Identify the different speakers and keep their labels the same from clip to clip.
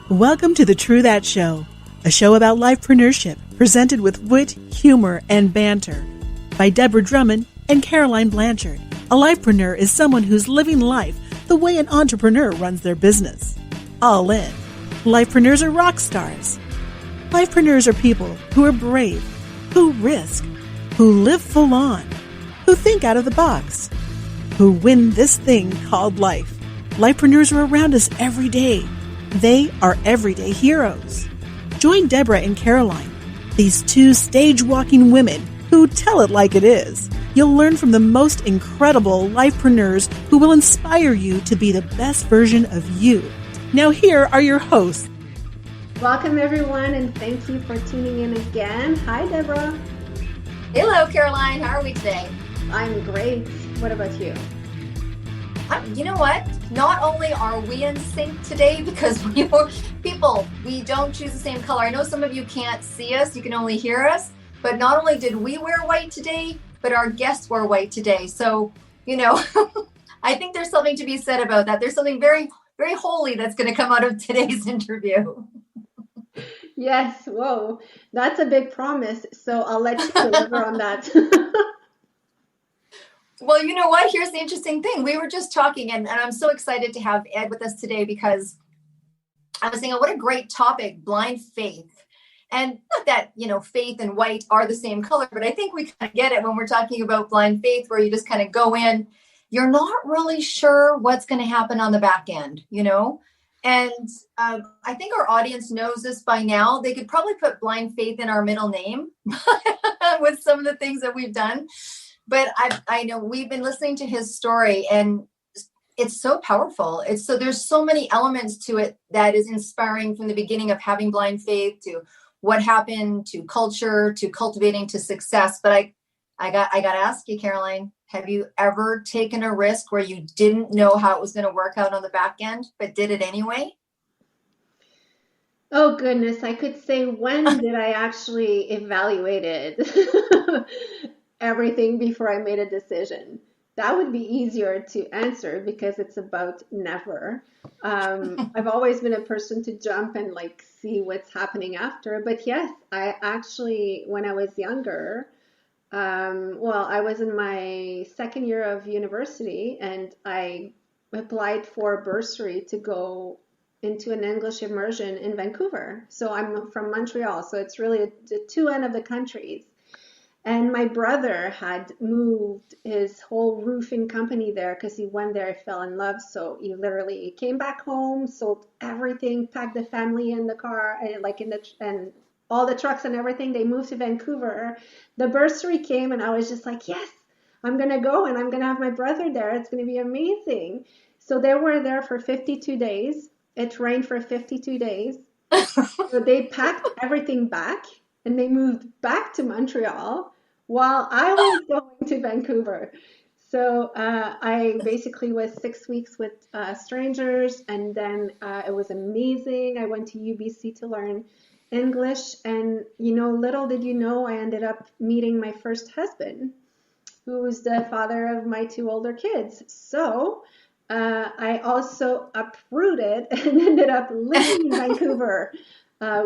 Speaker 1: Welcome to the True That Show, a show about lifepreneurship presented with wit, humor, and banter by Deborah Drummond and Caroline Blanchard. A lifepreneur is someone who's living life the way an entrepreneur runs their business. All in. Lifepreneurs are rock stars. Lifepreneurs are people who are brave, who risk, who live full on, who think out of the box, who win this thing called life. Lifepreneurs are around us every day. They are everyday heroes. Join Deborah and Caroline, these two stage-walking women who tell it like it is. You'll learn from the most incredible lifepreneurs who will inspire you to be the best version of you. Now here are your hosts.
Speaker 2: Welcome everyone, and thank you for tuning in again. Hi Deborah.
Speaker 3: Hello Caroline, how are we today?
Speaker 2: I'm great. What about you?
Speaker 3: You know what? Not only are we in sync today because we don't choose the same color. I know some of you can't see us, you can only hear us, but not only did we wear white today, but our guests wore white today. So, I think there's something to be said about that. There's something very, very holy that's going to come out of today's interview.
Speaker 2: Yes, whoa, that's a big promise. So I'll let you deliver on that.
Speaker 3: Well, you know what? Here's the interesting thing. We were just talking, and I'm so excited to have Ed with us today because I was thinking, what a great topic, blind faith. And not that, faith and white are the same color, but I think we kind of get it when we're talking about blind faith, where you just kind of go in. You're not really sure what's going to happen on the back end, And I think our audience knows this by now. They could probably put blind faith in our middle name with some of the things that we've done. But I know we've been listening to his story, and it's so powerful. There's so many elements to it that is inspiring, from the beginning of having blind faith to what happened to culture, to cultivating to success. But I got to ask you, Caroline, have you ever taken a risk where you didn't know how it was going to work out on the back end, but did it anyway?
Speaker 2: Oh goodness, I could say, when did I actually evaluated everything before I made a decision? That would be easier to answer because it's about never. I've always been a person to jump and see what's happening after. But yes, I actually, when I was younger, I was in my second year of university, and I applied for a bursary to go into an English immersion in Vancouver. So I'm from Montreal, so it's really the two ends of the countries. And my brother had moved his whole roofing company there because he went there, fell in love. So he literally came back home, sold everything, packed the family in the car, and all the trucks and everything. They moved to Vancouver. The bursary came, and I was just like, yes, I'm going to go, and I'm going to have my brother there. It's going to be amazing. So they were there for 52 days. It rained for 52 days. So they packed everything back, and they moved back to Montreal while I was going to Vancouver. So I basically was 6 weeks with strangers, and then it was amazing. I went to UBC to learn English, and little did you know, I ended up meeting my first husband, who was the father of my two older kids. So I also uprooted and ended up living in Vancouver,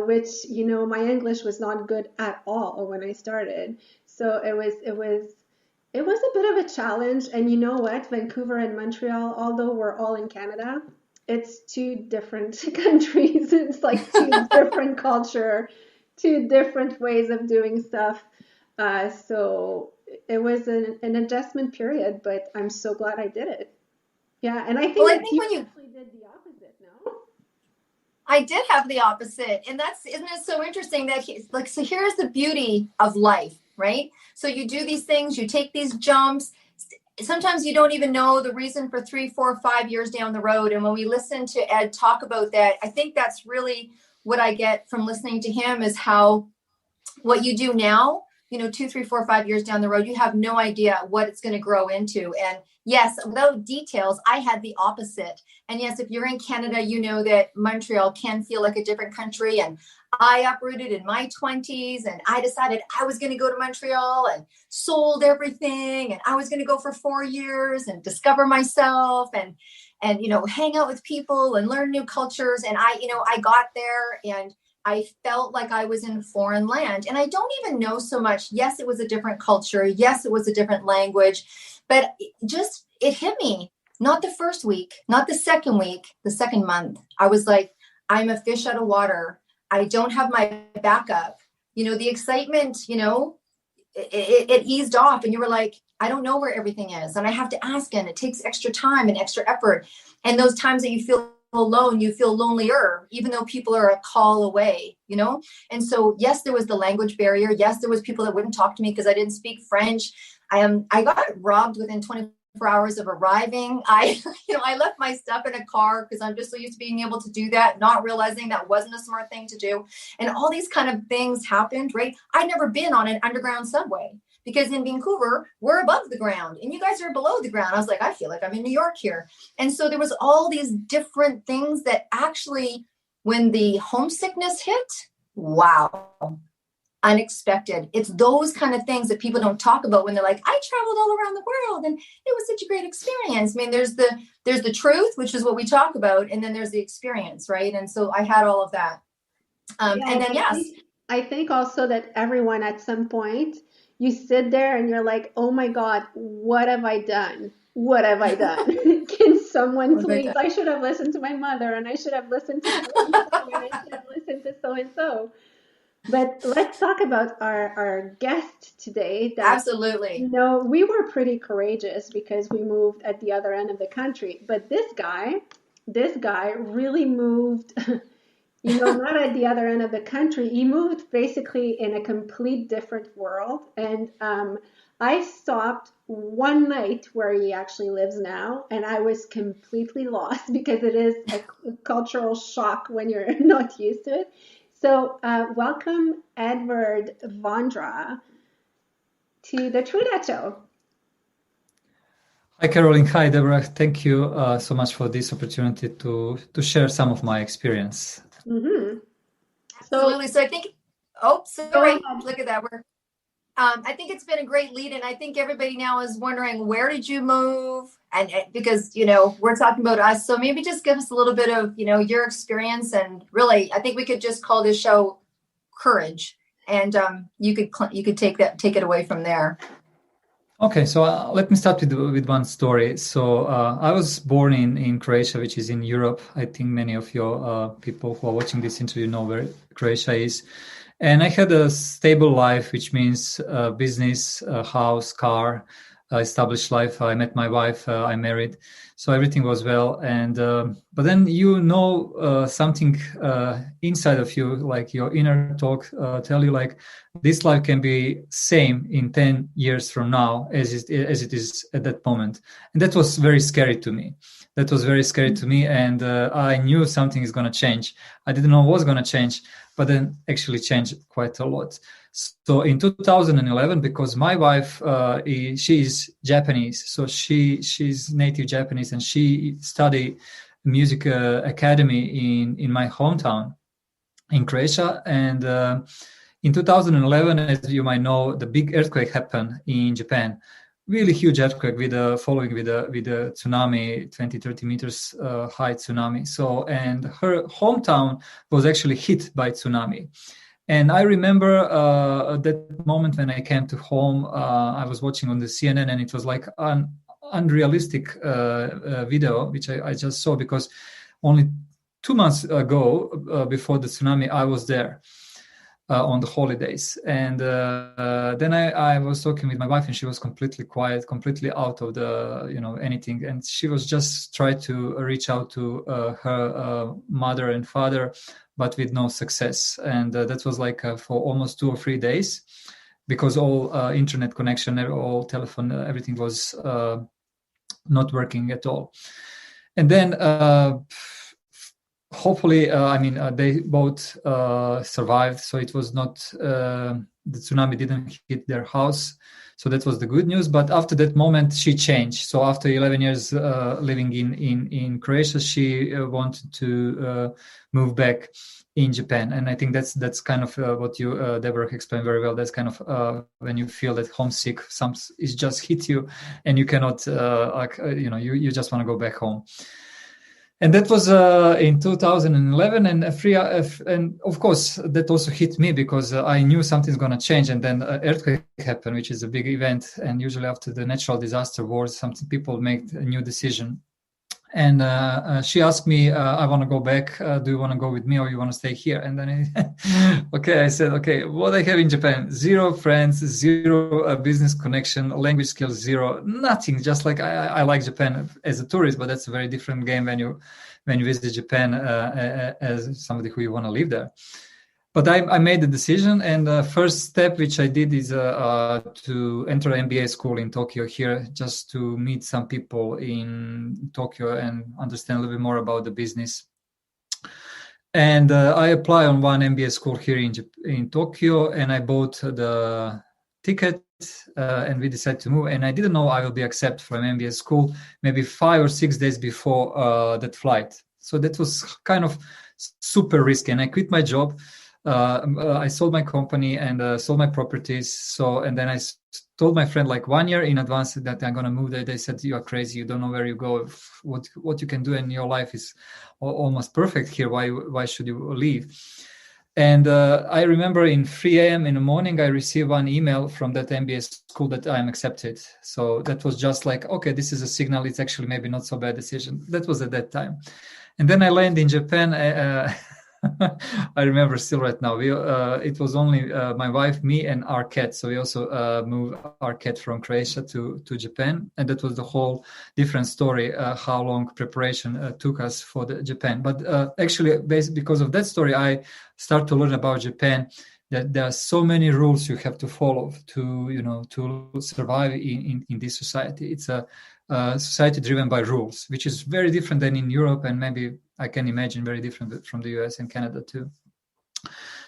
Speaker 2: which my English was not good at all when I started. So it was a bit of a challenge. And you know what? Vancouver and Montreal, although we're all in Canada, it's two different countries. It's two different culture, two different ways of doing stuff. So it was an adjustment period, but I'm so glad I did it. Yeah, and I think when you actually did the opposite, no?
Speaker 3: I did have the opposite, and isn't it so interesting that so here's the beauty of life, right? So you do these things, you take these jumps. Sometimes you don't even know the reason for 3, 4, 5 years down the road. And when we listen to Ed talk about that, I think that's really what I get from listening to him, is how what you do now 2, 3, 4, 5 years down the road, you have no idea what it's going to grow into. And yes, without details, I had the opposite. And yes, if you're in Canada, you know that Montreal can feel like a different country. And I uprooted in my 20s, and I decided I was going to go to Montreal and sold everything. And I was going to go for 4 years and discover myself and hang out with people and learn new cultures. And I got there and I felt like I was in foreign land, and I don't even know so much. Yes, it was a different culture. Yes, it was a different language, but it hit me. Not the first week, not the second week, the second month. I was like, I'm a fish out of water. I don't have my backup. The excitement, it eased off, and you were like, I don't know where everything is, and I have to ask, and it takes extra time and extra effort. And those times that you feel alone, you feel lonelier, even though people are a call away, And so, yes, there was the language barrier. Yes, there was people that wouldn't talk to me because I didn't speak French. I got robbed within 24 hours of arriving. I left my stuff in a car because I'm just so used to being able to do that, not realizing that wasn't a smart thing to do. And all these kind of things happened, right? I'd never been on an underground subway, because in Vancouver, we're above the ground and you guys are below the ground. I was like, I feel like I'm in New York here. And so there was all these different things that actually, when the homesickness hit, wow, unexpected. It's those kind of things that people don't talk about when they're like, I traveled all around the world and it was such a great experience. I mean, there's the truth, which is what we talk about. And then there's the experience, right? And so I had all of that. And then, yes.
Speaker 2: I think also that everyone at some point, you sit there and you're like, oh my God, what have I done? What have I done? Can someone please? I should have listened to my mother, and I should have listened to so-and-so, and I should have listened to so-and-so. But let's talk about our guest today.
Speaker 3: Absolutely.
Speaker 2: We were pretty courageous because we moved at the other end of the country. But this guy really moved not at the other end of the country. He moved basically in a complete different world. And I stopped one night where he actually lives now, and I was completely lost because it is a cultural shock when you're not used to it. So welcome, Edward Vondra, to the True That Show.
Speaker 4: Hi, Caroline. Hi, Deborah. Thank you so much for this opportunity to share some of my experience.
Speaker 2: Mm-hmm.
Speaker 3: Absolutely. So I think, sorry, look at that. I think it's been a great lead, and I think everybody now is wondering, where did you move? And because, we're talking about us. So maybe just give us a little bit of, your experience. And really, I think we could just call this show Courage. And you could take it away from there.
Speaker 4: Okay, so let me start with one story. So I was born in Croatia, which is in Europe. I think many of your people who are watching this interview know where Croatia is. And I had a stable life, which means business, house, car, established life. I met my wife, I married. So everything was well. And but then something inside of you, like your inner talk tell you like this life can be same in 10 years from now as it is at that moment. And that was very scary to me. And I knew something is going to change. I didn't know what's going to change, but then actually changed quite a lot. So in 2011, because my wife, she is Japanese, so she's native Japanese, and she studied music academy in my hometown in Croatia. And in 2011, as you might know, the big earthquake happened in Japan. Really huge earthquake following with a tsunami, 20-30 meters high tsunami. So, and her hometown was actually hit by tsunami. And I remember that moment when I came to home, I was watching on the CNN, and it was like an unrealistic video, which I just saw because only 2 months ago, before the tsunami, I was there on the holidays. And then I was talking with my wife, and she was completely quiet, completely out of the, anything. And she was just trying to reach out to her mother and father, but with no success. And that was like for almost 2 or 3 days, because all internet connection, all telephone, everything was not working at all. And then hopefully, they both survived. So it was not, the tsunami didn't hit their house. So that was the good news. But after that moment, she changed. So after 11 years living in Croatia, she wanted to move back in Japan. And I think that's kind of what you, Deborah, explained very well. That's kind of when you feel that homesick, it's just hit you, and you cannot, you just want to go back home. And that was in 2011, and and of course that also hit me because I knew something's going to change, and then earthquake happened, which is a big event. And usually after the natural disaster wars, some people make a new decision. And she asked me, I want to go back. Do you want to go with me, or you want to stay here? And then I said, okay, what I have in Japan: 0 friends, 0 business connection, language skills 0, nothing. Just like I like Japan as a tourist, but that's a very different game when you visit Japan as somebody who you want to live there. But I made the decision, and the first step which I did is to enter MBA school in Tokyo here, just to meet some people in Tokyo and understand a little bit more about the business. And I applied on one MBA school here in Tokyo, and I bought the ticket, and we decided to move. And I didn't know I will be accepted from MBA school maybe 5 or 6 days before that flight. So that was kind of super risky, and I quit my job. I sold my company and sold my properties. And then I told my friend like 1 year in advance that I'm going to move there. They said, you are crazy. You don't know where you go. What you can do in your life is almost perfect here. Why should you leave? And I remember in 3 a.m. in the morning, I received one email from that MBA school that I'm accepted. So that was just like, okay, this is a signal. It's actually maybe not so bad decision. That was at that time. And then I landed in Japan. I remember still right now. It was only my wife, me, and our cat. So we also moved our cat from Croatia to Japan, and that was the whole different story. How long preparation took us for Japan. But actually, because of that story, I start to learn about Japan. That there are so many rules you have to follow to survive in this society. It's a society driven by rules, which is very different than in Europe, and maybe I can imagine very different from the US and Canada too.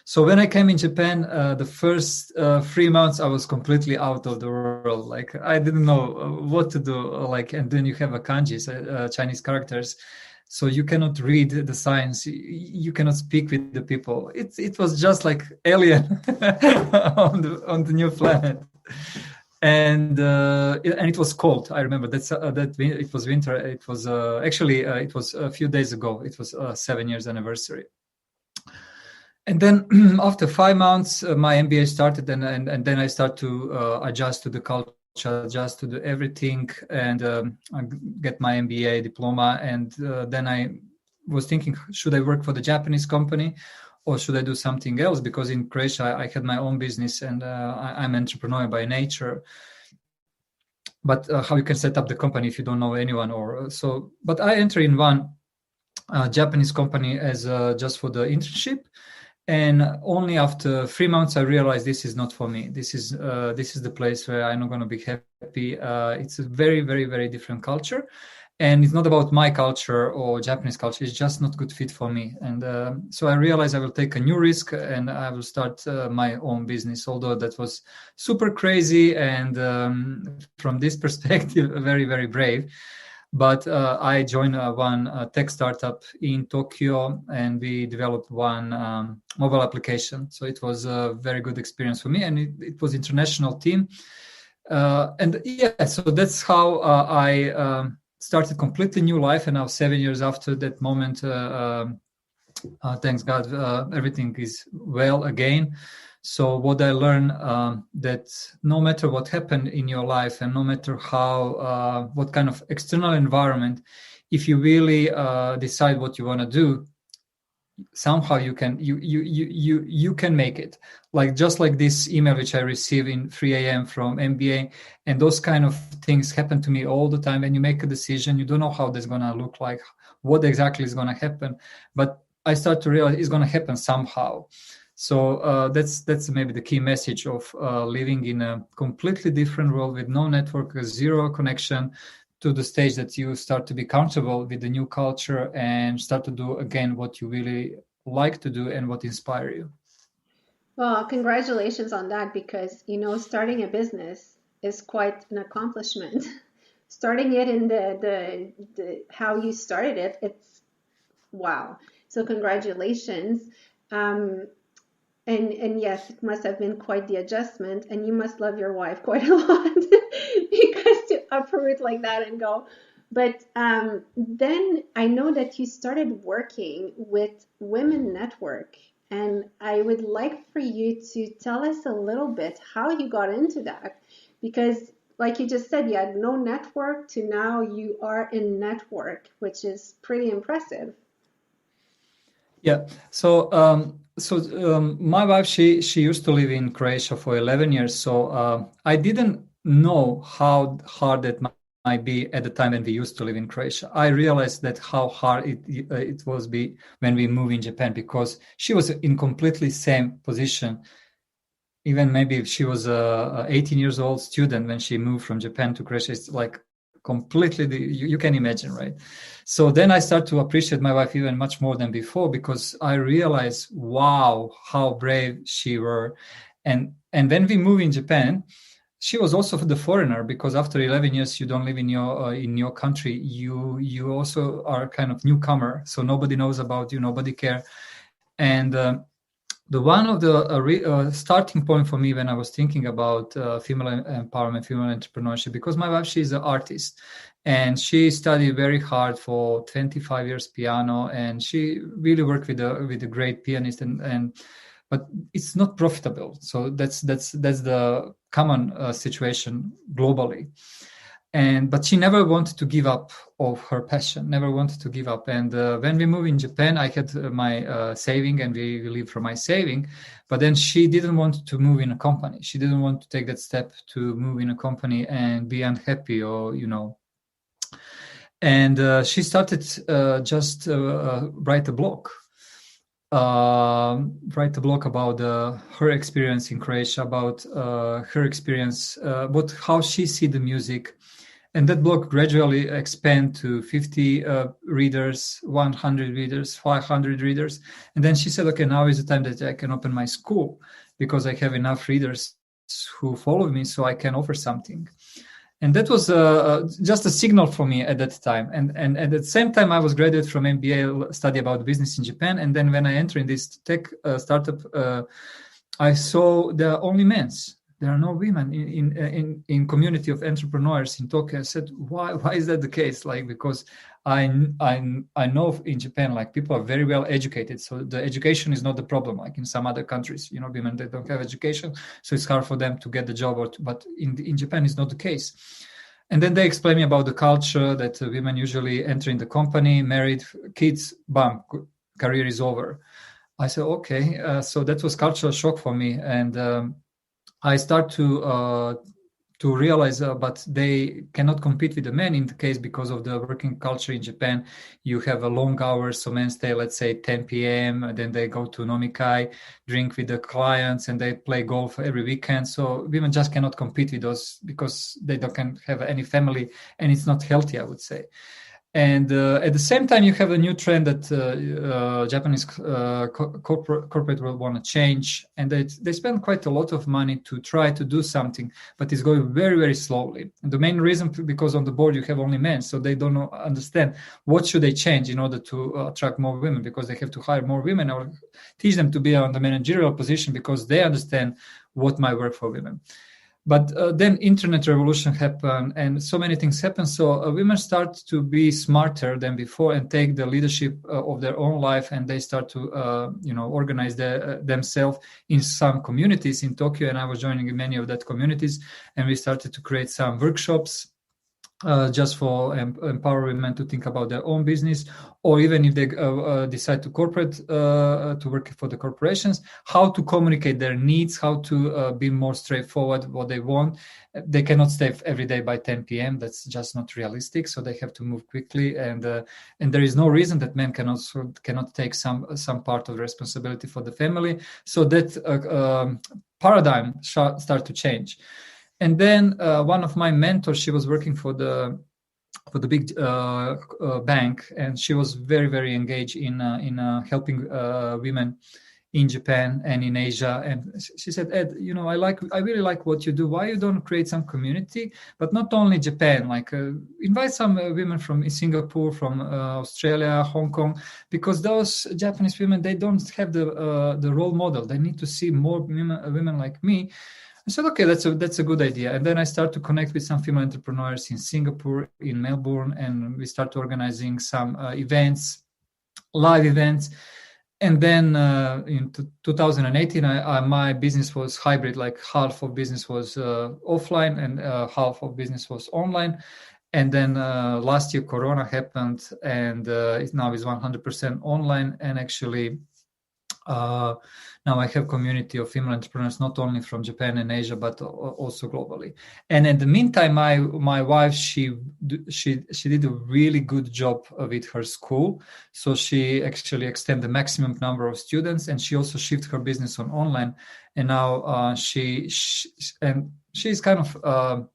Speaker 4: So when I came in Japan, the first 3 months I was completely out of the world. Like I didn't know what to do. And then you have a kanjis, Chinese characters, so you cannot read the signs. You cannot speak with the people. It was just like alien on the new planet. And it was cold. I remember that it was winter. It was it was a few days ago. It was 7 years anniversary. And then after 5 months, my MBA started, and then I start to adjust to the culture, adjust to everything, and get my MBA diploma. And then I was thinking, should I work for the Japanese company, or should I do something else? Because in Croatia, I had my own business, and I'm an entrepreneur by nature. But how you can set up the company if you don't know anyone, But I entered in one Japanese company as just for the internship, and only after 3 months I realized this is not for me. This is the place where I'm not going to be happy. It's a very, very, very different culture. And it's not about my culture or Japanese culture. It's just not good fit for me. And so I realized I will take a new risk, and I will start my own business, although that was super crazy. And from this perspective, very, very brave. But I joined one tech startup in Tokyo, and we developed one mobile application. So it was a very good experience for me, and it was international team. So that's how I started completely new life. And now 7 years after that moment, thanks God, everything is well again. So what I learned, that no matter what happened in your life, and no matter how, what kind of external environment, if you really decide what you want to do, somehow you can make it. Like just like this email which I received in 3 a.m. from MBA, and those kind of things happen to me all the time. When you make a decision, you don't know how that's going to look like, what exactly is going to happen, but I start to realize it's going to happen somehow. So that's maybe the key message of living in a completely different world with no network, zero connection, to the stage that you start to be comfortable with the new culture and start to do again what you really like to do and what inspire you?
Speaker 2: Well, congratulations on that, because starting a business is quite an accomplishment. Starting it in the how you started it, it's wow. So congratulations. And yes, it must have been quite the adjustment, and you must love your wife quite a lot because to uproot like that and go. But then I know that you started working with Women Network, and I would like for you to tell us a little bit how you got into that, because like you just said, you had no network to now you are in network, which is pretty impressive.
Speaker 4: Yeah. So my wife, she used to live in Croatia for 11 years. So I didn't know how hard that might be at the time when we used to live in Croatia. I realized that how hard it was when we moved in Japan, because she was in completely same position. Even maybe if she was a 18 years old student when she moved from Japan to Croatia, it's like completely you can imagine, right? So then I start to appreciate my wife even much more than before, because I realized, wow, how brave she were. And when we moved in Japan, she was also the foreigner, because after 11 years you don't live in your country, you also are kind of newcomer, so nobody knows about you, nobody care. And the one of the starting point for me when I was thinking about female empowerment, female entrepreneurship, because my wife, she's an artist, and she studied very hard for 25 years piano, and she really worked with a great pianist, but it's not profitable. So that's the common situation globally. But she never wanted to give up of her passion, never wanted to give up. And when we moved in Japan, I had my saving, and we lived from my saving. But then she didn't want to move in a company. She didn't want to take that step to move in a company and be unhappy, or And she started just write a blog. Write a blog about her experience in Croatia, about her experience, about how she see the music. And that blog gradually expand to 50 readers, 100 readers, 500 readers. And then she said, okay, now is the time that I can open my school, because I have enough readers who follow me, so I can offer something. And that was just a signal for me at that time. And at the same time, I was graduate from MBA, study about business in Japan. And then when I entered in this tech startup, I saw there are only men. There are no women in community of entrepreneurs in Tokyo. I said, why is that the case? Like, because I know in Japan, like, people are very well educated, so the education is not the problem. Like in some other countries, women, they don't have education, so it's hard for them to get the job. But in Japan, it's not the case. And then they explained me about the culture that women usually enter in the company, married, kids, bam, career is over. I said, okay. So that was cultural shock for me, and I start to realize, but they cannot compete with the men in the case, because of the working culture in Japan. You have a long hours, so men stay, let's say, 10 p.m. and then they go to nomikai, drink with the clients, and they play golf every weekend. So women just cannot compete with those, because they don't have any family, and it's not healthy, I would say. And at the same time, you have a new trend that Japanese corporate world want to change, and they spend quite a lot of money to try to do something, but it's going very, very slowly. And the main reason, because on the board you have only men, so they don't understand what should they change in order to attract more women, because they have to hire more women or teach them to be on the managerial position, because they understand what might work for women. But then internet revolution happened, and so many things happen. So women start to be smarter than before and take the leadership of their own life, and they start to organize themselves in some communities in Tokyo. And I was joining many of that communities, and we started to create some workshops just for empower women to think about their own business, or even if they decide to work for the corporations, how to communicate their needs, how to be more straightforward what they want. They cannot stay every day by 10 p.m. That's just not realistic. So they have to move quickly, and there is no reason that men cannot take some part of the responsibility for the family. So that paradigm start to change. And then one of my mentors, she was working for the the big bank, and she was very, very engaged in helping women in Japan and in Asia. And she said, Ed, I really like what you do. Why you don't create some community, but not only Japan, invite some women from Singapore, from Australia, Hong Kong, because those Japanese women, they don't have the role model. They need to see more women like me. I said, okay, that's a good idea. And then I start to connect with some female entrepreneurs in Singapore, in Melbourne, and we start organizing some events, live events. And then in 2018, my business was hybrid, like half of business was offline and half of business was online. And then last year, Corona happened, and it now is 100% online. And actually, now I have community of female entrepreneurs, not only from Japan and Asia, but also globally. And in the meantime, my wife, she did a really good job with her school. So she actually extended the maximum number of students, and she also shifted her business on online. And now she's kind of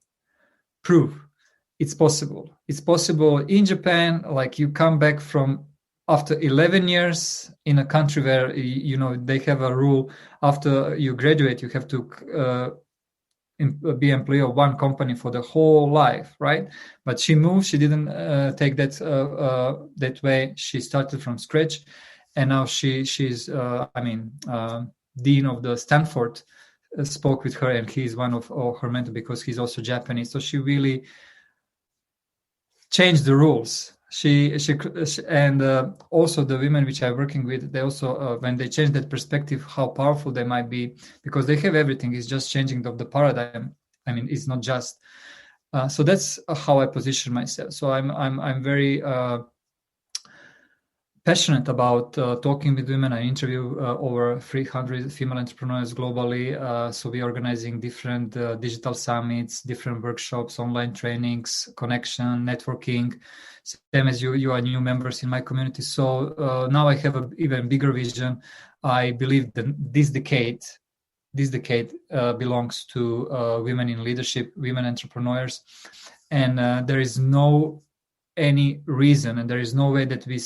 Speaker 4: proof it's possible. It's possible in Japan. Like, you come back from after 11 years in a country where, they have a rule, after you graduate, you have to be employee of one company for the whole life, right? But she moved. She didn't take that way. She started from scratch, and now she's dean of the Stanford. Spoke with her, and he's one of her mentors because he's also Japanese. So she really changed the rules. She and also the women which I'm working with, they also when they change that perspective, how powerful they might be, because they have everything. It's just changing the paradigm. I mean, it's not just. So that's how I position myself. So I'm very passionate about talking with women. I interview over 300 female entrepreneurs globally. So we're organizing different digital summits, different workshops, online trainings, connection, networking. Same as you are new members in my community. So now I have an even bigger vision. I believe that this decade belongs to women in leadership, women entrepreneurs, and there is no any reason, and there is no way that we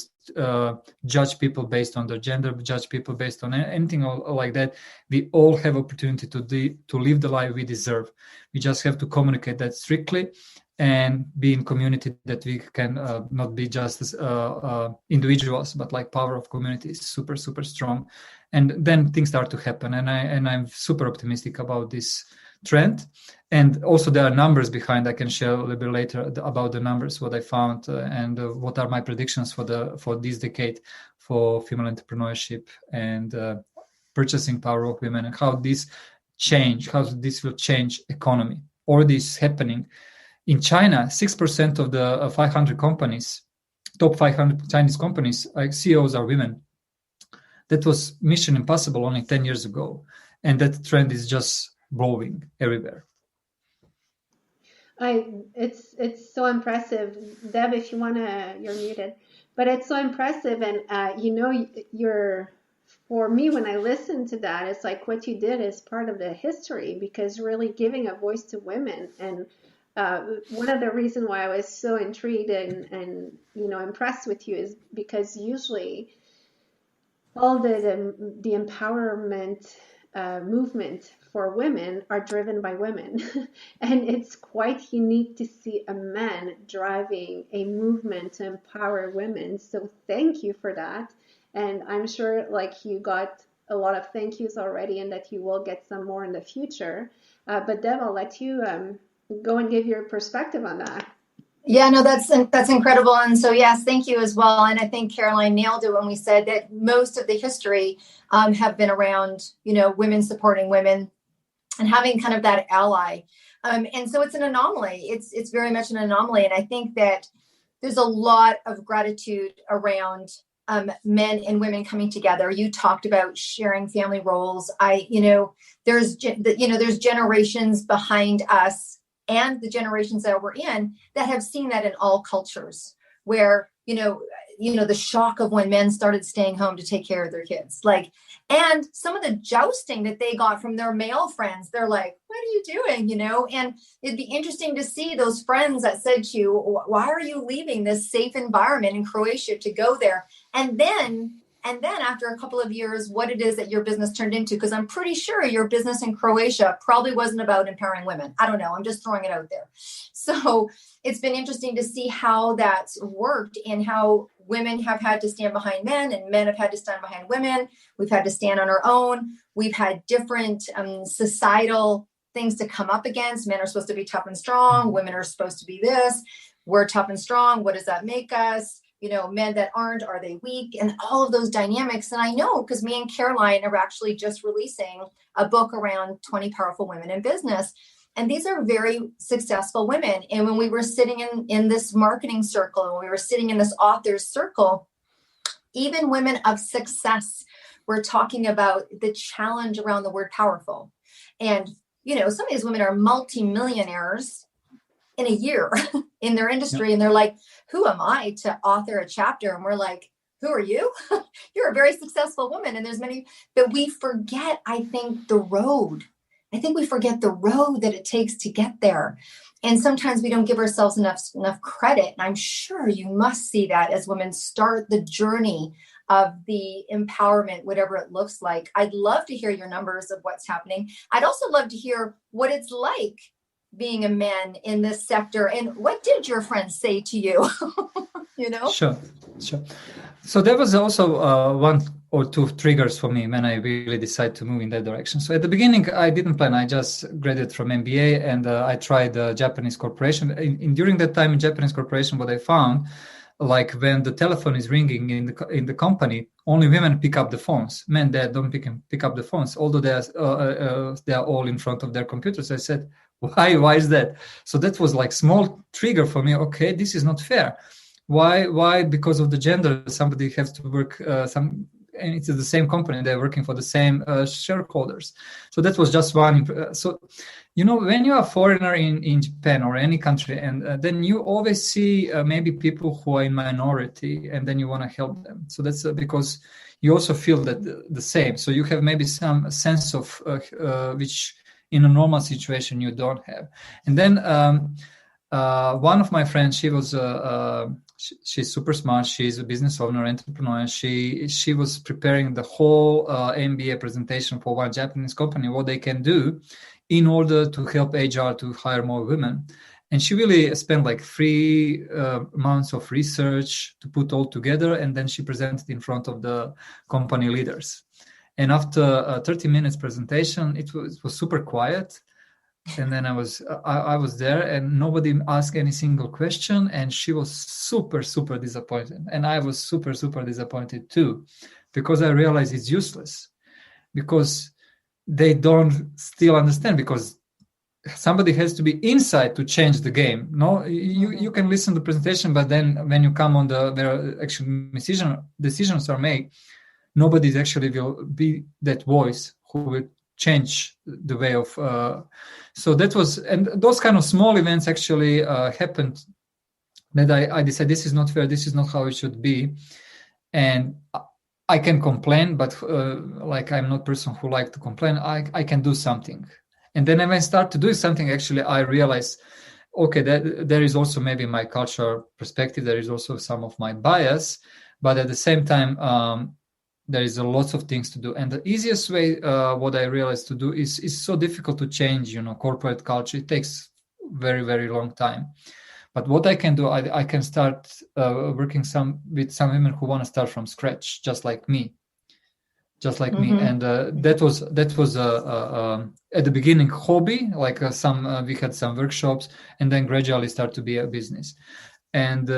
Speaker 4: judge people based on their gender, judge people based on anything like that. We all have opportunity to live the life we deserve. We just have to communicate that strictly and be in community, that we can not be just as individuals, but like power of community is super, super strong. And then things start to happen. And I'm super optimistic about this trend. And also there are numbers behind. I can share a little bit later about the numbers, what I found, and what are my predictions for this decade for female entrepreneurship and purchasing power of women, and how this will change economy. Already is happening. In China, 6% of the 500 companies, top 500 Chinese companies, CEOs are women. That was mission impossible only 10 years ago. And that trend is just blowing everywhere.
Speaker 2: It's so impressive. Deb, if you wanna, you're muted. But it's so impressive, and for me, when I listen to that, it's like what you did is part of the history, because really giving a voice to women. And one of the reasons why I was so intrigued and impressed with you is because usually all the empowerment movement for women are driven by women. And it's quite unique to see a man driving a movement to empower women. So thank you for that. And I'm sure you got a lot of thank yous already, and that you will get some more in the future. But Deb, I'll let you go and give your perspective on that.
Speaker 3: Yeah, no, that's incredible. And so, yes, thank you as well. And I think Caroline nailed it when we said that most of the history have been around, women supporting women and having kind of that ally. And so it's an anomaly. It's very much an anomaly. And I think that there's a lot of gratitude around men and women coming together. You talked about sharing family roles. There's generations behind us and the generations that we're in that have seen that in all cultures, where, the shock of when men started staying home to take care of their kids, and some of the jousting that they got from their male friends. They're like, what are you doing? And it'd be interesting to see those friends that said to you, why are you leaving this safe environment in Croatia to go there? And then after a couple of years, what it is that your business turned into, because I'm pretty sure your business in Croatia probably wasn't about empowering women. I don't know. I'm just throwing it out there. So it's been interesting to see how that's worked and how women have had to stand behind men and men have had to stand behind women. We've had to stand on our own. We've had different societal things to come up against. Men are supposed to be tough and strong. Women are supposed to be this. We're tough and strong. What does that make us? Men that aren't, are they weak? And all of those dynamics. And I know because me and Caroline are actually just releasing a book around 20 powerful women in business. And these are very successful women. And when we were sitting in this marketing circle, and we were sitting in this author's circle, even women of success were talking about the challenge around the word powerful. And, some of these women are multimillionaires in a year in their industry. Yep. And they're like, who am I to author a chapter? And we're like, who are you? You're a very successful woman. And there's many, but we forget, I think, the road. I think we forget the road that it takes to get there. And sometimes we don't give ourselves enough credit. And I'm sure you must see that as women start the journey of the empowerment, whatever it looks like. I'd love to hear your numbers of what's happening. I'd also love to hear what it's like being a man in this sector. And what did your friends say to you? Sure.
Speaker 4: So there was also one or two triggers for me when I really decided to move in that direction. So at the beginning, I didn't plan. I just graduated from MBA and I tried Japanese corporation. During that time in Japanese corporation, what I found, like when the telephone is ringing in the company, only women pick up the phones. Men, they don't pick up the phones, although they are all in front of their computers. I said, why is that? So that was like small trigger for me. Okay, this is not fair. Why? Because of the gender, somebody has to work and it's the same company. They're working for the same shareholders. So that was just one. So, when you are a foreigner in Japan or any country, and then you always see maybe people who are in minority, and then you want to help them. So that's because you also feel that the same. So you have maybe some sense of which in a normal situation you don't have. And then one of my friends, she was she's super smart. She's a business owner, entrepreneur. She was preparing the whole MBA presentation for one Japanese company, what they can do in order to help HR to hire more women. And she really spent like 3 months of research to put all together. And then she presented in front of the company leaders. And after a 30 minutes presentation, it was super quiet. And then I was there and nobody asked any single question. And she was super, super disappointed. And I was super, super disappointed too, because I realized it's useless because they don't still understand, because somebody has to be inside to change the game. No, you can listen to the presentation, but then when you come on where actually decisions are made, nobody actually will be that voice who will change the way of. So that was, and those kind of small events actually happened. That I decided this is not fair. This is not how it should be, and I can complain, but like I'm not a person who like to complain. I can do something, and then when I start to do something, actually I realize, okay, that there is also maybe my cultural perspective. There is also some of my bias, but at the same time. There is a lot of things to do, and the easiest way, what I realized to do is so difficult to change. Corporate culture. It takes very, very long time. But what I can do, I can start working with some women who want to start from scratch, just like me, me. And that was at the beginning hobby, like we had some workshops, and then gradually start to be a business, and.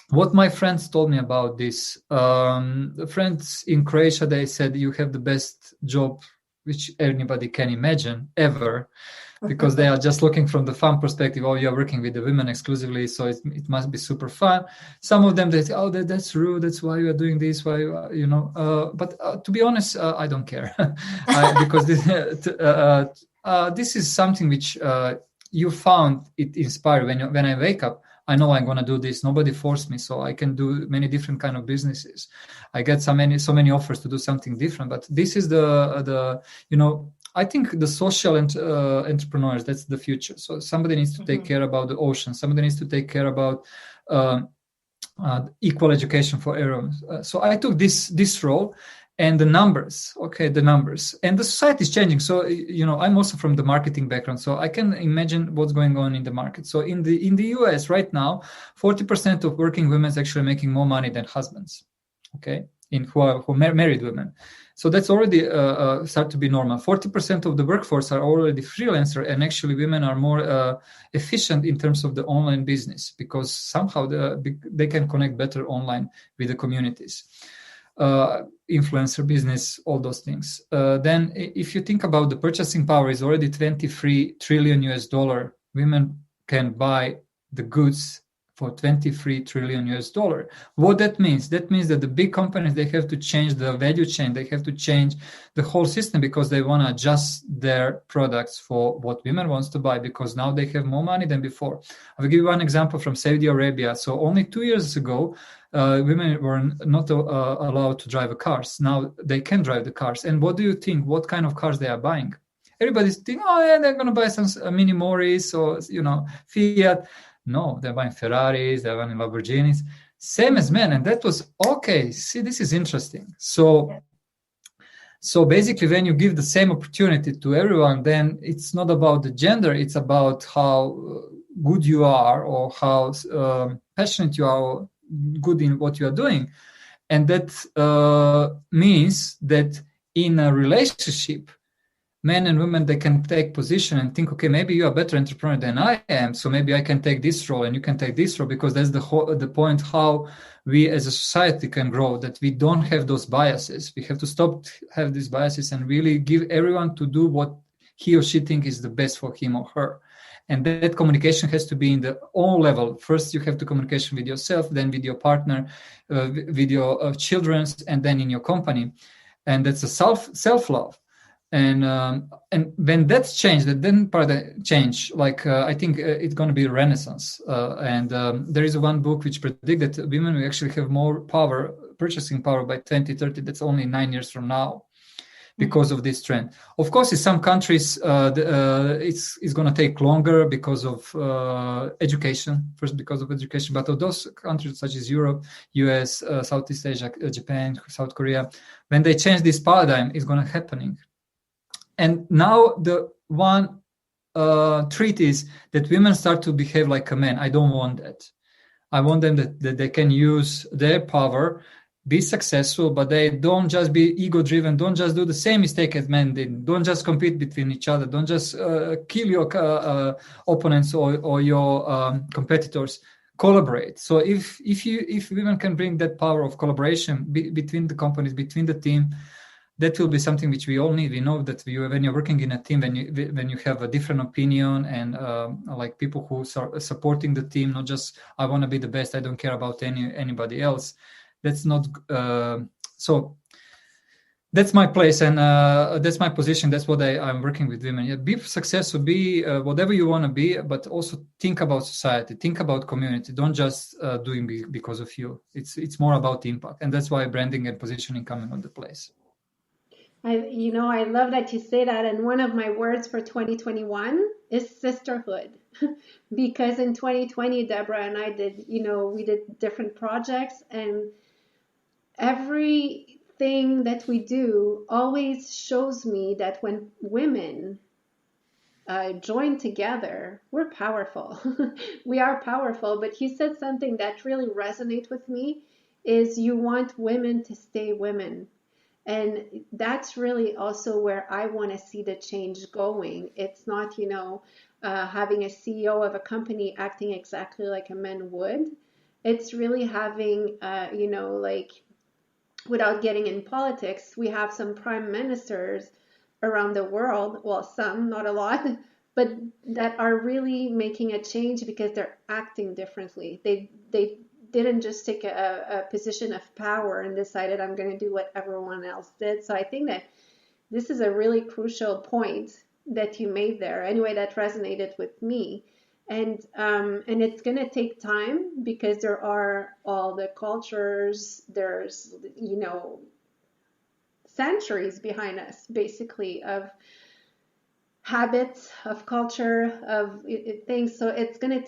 Speaker 4: What my friends told me about this, the friends in Croatia, they said you have the best job which anybody can imagine ever, because they are just looking from the fun perspective. Oh, you're working with the women exclusively, so it must be super fun. Some of them, they say, oh, that's rude. That's why you are doing this. Why, But to be honest, I don't care, because this is something which you found it inspired when I wake up. I know I'm going to do this. Nobody forced me, so I can do many different kind of businesses. I get so many offers to do something different. But this is the I think the social entrepreneurs, that's the future. So somebody needs to take care about the ocean. Somebody needs to take care about equal education for everyone. So I took this role. And the numbers, and the society is changing. So, I'm also from the marketing background, so I can imagine what's going on in the market. So in the US right now, 40% of working women is actually making more money than husbands, who are married women. So that's already start to be normal. 40% of the workforce are already freelancer, and actually women are more efficient in terms of the online business, because somehow they can connect better online with the communities. Influencer business, all those things. Then if you think about the purchasing power is already 23 trillion US dollar. Women can buy the goods for 23 trillion US dollar. What that means? That means that the big companies, they have to change the value chain. They have to change the whole system, because they want to adjust their products for what women wants to buy, because now they have more money than before. I will give you one example from Saudi Arabia. So only 2 years ago, women were not allowed to drive cars. Now they can drive the cars. And what do you think? What kind of cars they are buying? Everybody's thinking, they're going to buy some Mini Morris or Fiat. No, they're buying Ferraris, they're buying Lamborghinis, same as men. And that was okay. See, this is interesting. So basically, when you give the same opportunity to everyone, then it's not about the gender. It's about how good you are, or how passionate you are, or good in what you are doing. And that means that in a relationship, men and women, they can take position and think, okay, maybe you are a better entrepreneur than I am, so maybe I can take this role and you can take this role, because that's the point how we as a society can grow, that we don't have those biases. We have to stop have these biases and really give everyone to do what he or she thinks is the best for him or her. And that communication has to be in the all level. First, you have to communication with yourself, then with your partner, with your children, and then in your company. And that's a self-love. And when that's changed, then part of the change, I think it's going to be a renaissance. And there is one book which predicts that women will actually have more power, purchasing power by 2030. That's only 9 years from now, because of this trend. Of course, in some countries, it's going to take longer because of education. First, because of education, but of those countries such as Europe, US, Southeast Asia, Japan, South Korea, when they change this paradigm, it's going to happening. And now the one treat is that women start to behave like a man. I don't want that. I want them that they can use their power, be successful, but they don't just be ego-driven. Don't just do the same mistake as men did. Don't just compete between each other. Don't just kill your opponents or your competitors. Collaborate. So if women can bring that power of collaboration between the companies, between the team, that will be something which we all need. We know that when you're working in a team, when you have a different opinion and like people who are supporting the team, not just I want to be the best, I don't care about anybody else. That's not so. That's my place, and that's my position. That's what I'm working with women. Yeah, be successful, be whatever you want to be, but also think about society, think about community. Don't just doing because of you. It's more about impact, and that's why branding and positioning coming on the place.
Speaker 2: I love that you say that. And one of my words for 2021 is sisterhood, because in 2020, Deborah and I did, we did different projects, and everything that we do always shows me that when women join together, we're powerful. We are powerful. But you said something that really resonates with me, is you want women to stay women. And that's really also where I want to see the change going. It's not, having a CEO of a company acting exactly like a man would. It's really having, without getting in politics, we have some prime ministers around the world, well, some, not a lot, but that are really making a change because they're acting differently. They didn't just take a position of power and decided I'm going to do what everyone else did. So I think that this is a really crucial point that you made there. Anyway, that resonated with me. And it's going to take time because there are all the cultures, there's, centuries behind us, basically, of habits, of culture, of things. So it's going to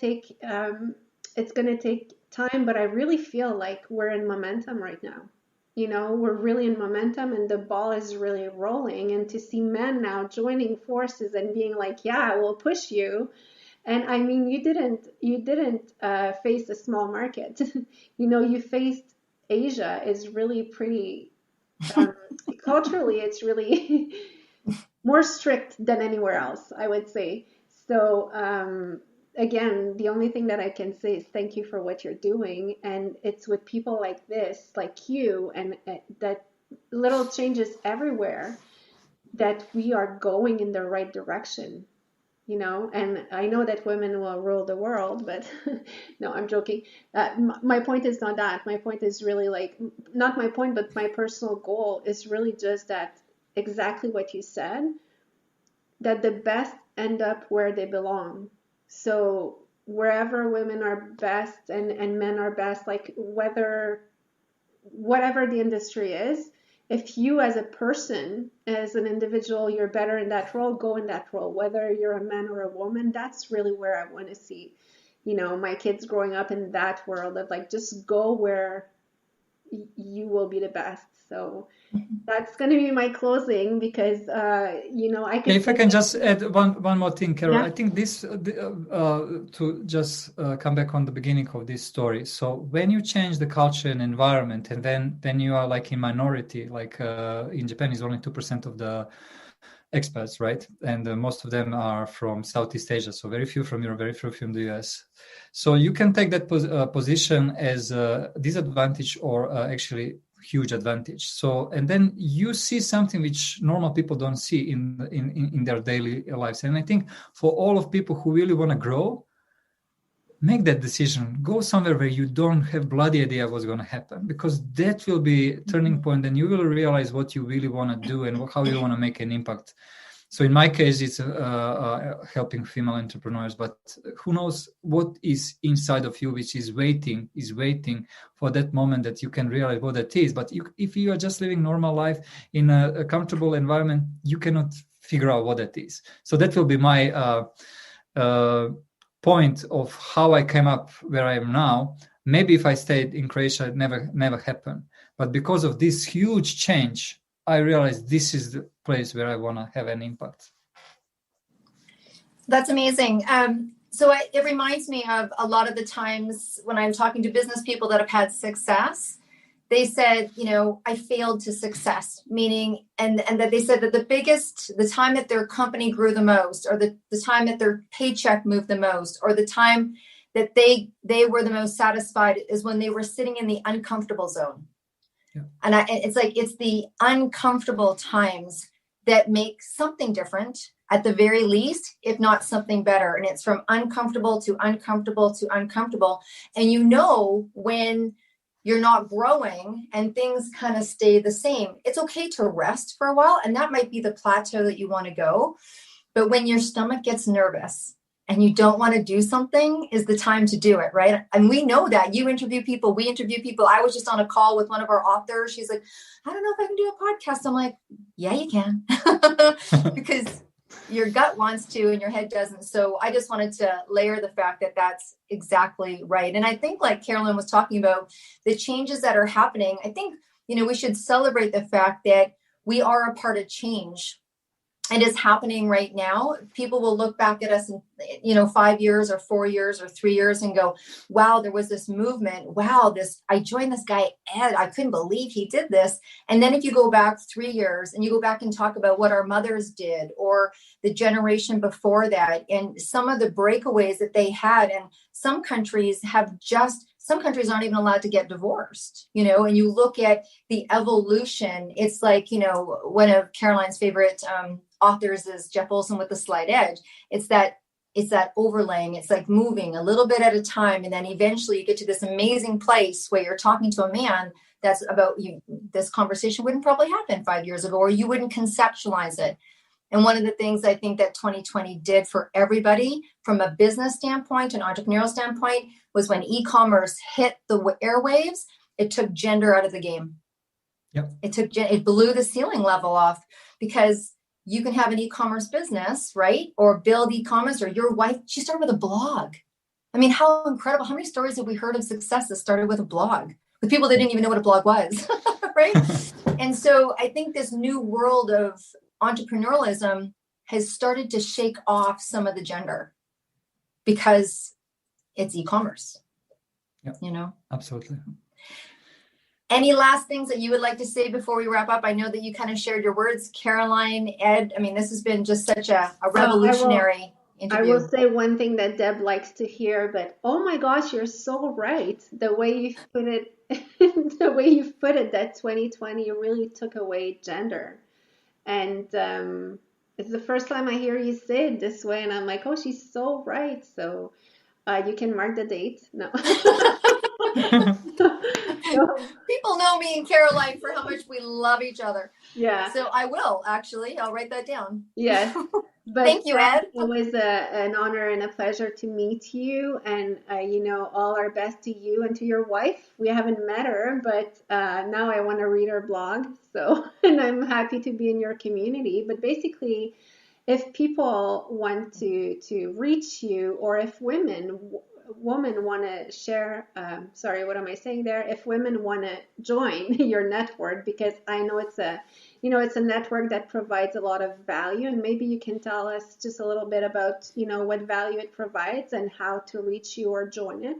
Speaker 2: take time, but I really feel like we're in momentum right now. We're really in momentum, and the ball is really rolling. And to see men now joining forces and being like, yeah, we'll push you. And I mean, you didn't face a small market. You faced Asia is really pretty, culturally, it's really more strict than anywhere else, I would say. So, again, the only thing that I can say is thank you for what you're doing. And it's with people like this, like you, and that little changes everywhere, that we are going in the right direction. And I know that women will rule the world, but no, I'm joking. My point is not that. My point is really not my point, but my personal goal is really just that, exactly what you said, that the best end up where they belong. So wherever women are best and men are best, whatever the industry is, if you as a person, as an individual, you're better in that role, go in that role. Whether you're a man or a woman, that's really where I want to see, my kids growing up in that world of just go where you will be the best. So that's going to be my closing, because, I could.
Speaker 4: If I can just add one more thing, Carol,
Speaker 2: Yeah.
Speaker 4: I think this, to just come back on the beginning of this story. So when you change the culture and environment, and then you are in minority, in Japan is only 2% of the expats, right? And most of them are from Southeast Asia. So very few from Europe, very few from the US. So you can take that position as a disadvantage or actually huge advantage. So, and then you see something which normal people don't see in their daily lives. And I think for all of people who really want to grow, make that decision. Go somewhere where you don't have bloody idea what's going to happen, because that will be a turning point, and you will realize what you really want to do and how you want to make an impact. So in my case, it's helping female entrepreneurs, but who knows what is inside of you, which is waiting for that moment that you can realize what that is. But if you are just living normal life in a comfortable environment, you cannot figure out what that is. So that will be my point of how I came up where I am now. Maybe if I stayed in Croatia, it never happened. But because of this huge change, I realized this is the place where I want to have an impact.
Speaker 3: That's amazing. So it reminds me of a lot of the times when I'm talking to business people that have had success. They said, I failed to success, meaning, and that they said that the time that their company grew the most, or the time that their paycheck moved the most, or the time that they were the most satisfied is when they were sitting in the uncomfortable zone. Yeah. And it's the uncomfortable times that make something different, at the very least, if not something better. And it's from uncomfortable to uncomfortable to uncomfortable. And when you're not growing and things kind of stay the same, it's okay to rest for a while. And that might be the plateau that you want to go. But when your stomach gets nervous and you don't want to do something, is the time to do it, right? And we know that. You interview people, we interview people. I was just on a call with one of our authors. She's like, I don't know if I can do a podcast. I'm like, yeah, you can. Because your gut wants to and your head doesn't. So I just wanted to layer the fact that that's exactly right. And I think, like Carolyn was talking about, the changes that are happening, I think, we should celebrate the fact that we are a part of change. It is happening right now. People will look back at us in, 5 years or 4 years or 3 years and go, wow, there was this movement. Wow, I joined this guy, Ed. I couldn't believe he did this. And then if you go back 3 years and you go back and talk about what our mothers did, or the generation before that, and some of the breakaways that they had, and some countries aren't even allowed to get divorced, and you look at the evolution. It's like, one of Caroline's favorite authors is Jeff Olson with The Slight Edge. It's that overlaying. It's like moving a little bit at a time. And then eventually you get to this amazing place where you're talking to a man that's about you. This conversation wouldn't probably happen 5 years ago, or you wouldn't conceptualize it. And one of the things I think that 2020 did for everybody from a business standpoint, an entrepreneurial standpoint, was when e-commerce hit the airwaves, it took gender out of the game.
Speaker 4: Yep.
Speaker 3: It blew the ceiling level off, because you can have an e-commerce business, right? Or build e-commerce, or your wife, she started with a blog. I mean, how incredible. How many stories have we heard of success that started with a blog with people that didn't even know what a blog was, right? And so I think this new world of entrepreneurialism has started to shake off some of the gender, because it's e-commerce.
Speaker 4: Yep.
Speaker 3: You know?
Speaker 4: Absolutely.
Speaker 3: Any last things that you would like to say before we wrap up? I know that you kind of shared your words, Caroline, Ed. I mean, this has been just such a revolutionary interview.
Speaker 2: I will say one thing that Deb likes to hear, but oh my gosh, you're so right. The way you've put it, that 2020 really took away gender. And it's the first time I hear you say it this way, and I'm like, oh, she's so right. So you can mark the date. No.
Speaker 3: People know me and Caroline for how much we love each other.
Speaker 2: Yeah.
Speaker 3: So I will, actually. I'll write that down.
Speaker 2: Yes. But
Speaker 3: thank you, Ed.
Speaker 2: It was an honor and a pleasure to meet you, and all our best to you and to your wife. We haven't met her, but now I want to read her blog. So, and I'm happy to be in your community. But basically, if people want to reach you, or if women want to share, if women want to join your network, because I know it's a network that provides a lot of value, and maybe you can tell us just a little bit about, what value it provides and how to reach you or join it.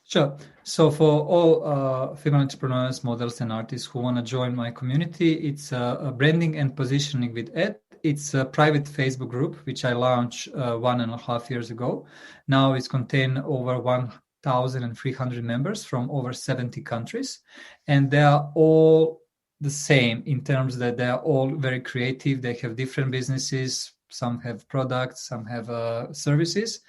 Speaker 4: Sure. So for all female entrepreneurs, models, and artists who want to join my community, it's a branding and positioning with Ed. It's a private Facebook group, which I launched 1.5 years ago. Now it's contained over 1,300 members from over 70 countries. And they are all the same in terms that they are all very creative. They have different businesses. Some have products, some have services.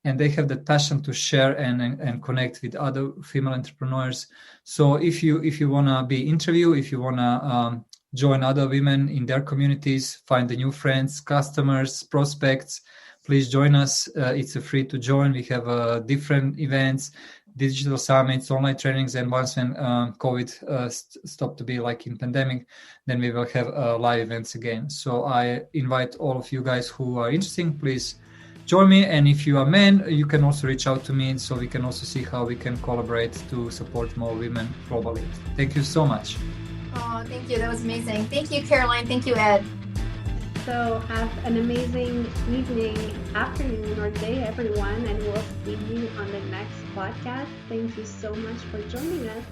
Speaker 4: And they have the passion to share and connect with other female entrepreneurs. So if you want to be interviewed, if you want to join other women in their communities, find the new friends, customers, prospects, please join us. It's free to join. We have different events, digital summits, online trainings, and once when COVID stopped to be like in pandemic, then we will have live events again. So I invite all of you guys who are interested, please join me. And if you are men, you can also reach out to me, so we can also see how we can collaborate to support more women globally. Thank you so much.
Speaker 3: Oh, thank you. That was amazing. Thank you, Caroline. Thank you, Ed.
Speaker 2: So have an amazing evening, afternoon, or day, everyone, and we'll see you on the next podcast. Thank you so much for joining us.